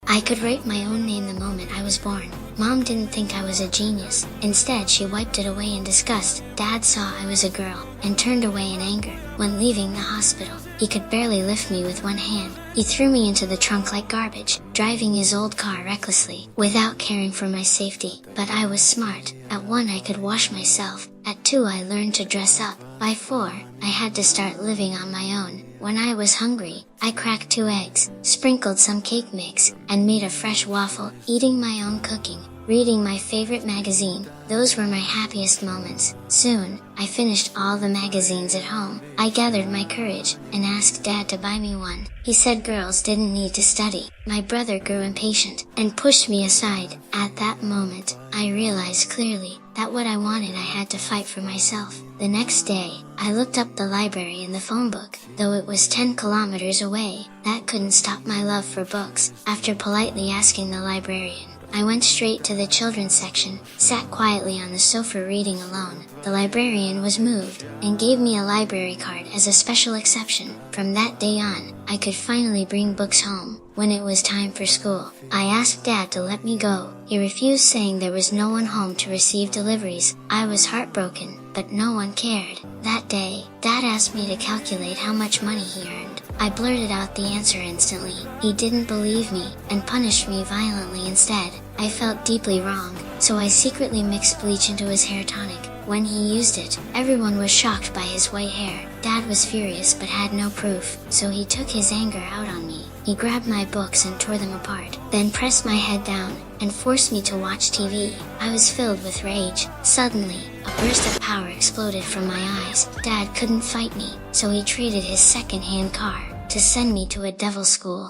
I could write my own name the moment I was born. Mom didn't think I was a genius. Instead, she wiped it away in disgust. Dad saw I was a girl and turned away in anger. When leaving the hospital, he could barely lift me with one hand. He threw me into the trunk like garbage, driving his old car recklessly, without caring for my safety. But I was smart. At 1, I could wash myself. At 2, I learned to dress up. By 4, I had to start living on my own. When I was hungry, I cracked 2 eggs, sprinkled some cake mix, and made a fresh waffle, eating my own cooking, reading my favorite magazine. Those were my happiest moments. Soon, I finished all the magazines at home. I gathered my courage and asked Dad to buy me one. He said girls didn't need to study. My brother grew impatient and pushed me aside. At that moment, I realized clearly that what I wanted I had to fight for myself. The next day, I looked up the library in the phone book. Though it was 10 kilometers away, that couldn't stop my love for books. After politely asking the librarian, I went straight to the children's section, sat quietly on the sofa reading alone. The librarian was moved, and gave me a library card as a special exception. From that day on, I could finally bring books home. When it was time for school, I asked Dad to let me go. He refused, saying there was no one home to receive deliveries. I was heartbroken, but no one cared. That day, Dad asked me to calculate how much money he earned. I blurted out the answer instantly. He didn't believe me, and punished me violently instead. I felt deeply wrong, so I secretly mixed bleach into his hair tonic. When he used it, everyone was shocked by his white hair. Dad was furious but had no proof, so he took his anger out on me. He grabbed my books and tore them apart, then pressed my head down, and forced me to watch TV. I was filled with rage. Suddenly, a burst of power exploded from my eyes. Dad couldn't fight me, so he traded his second-hand car to send me to a devil school.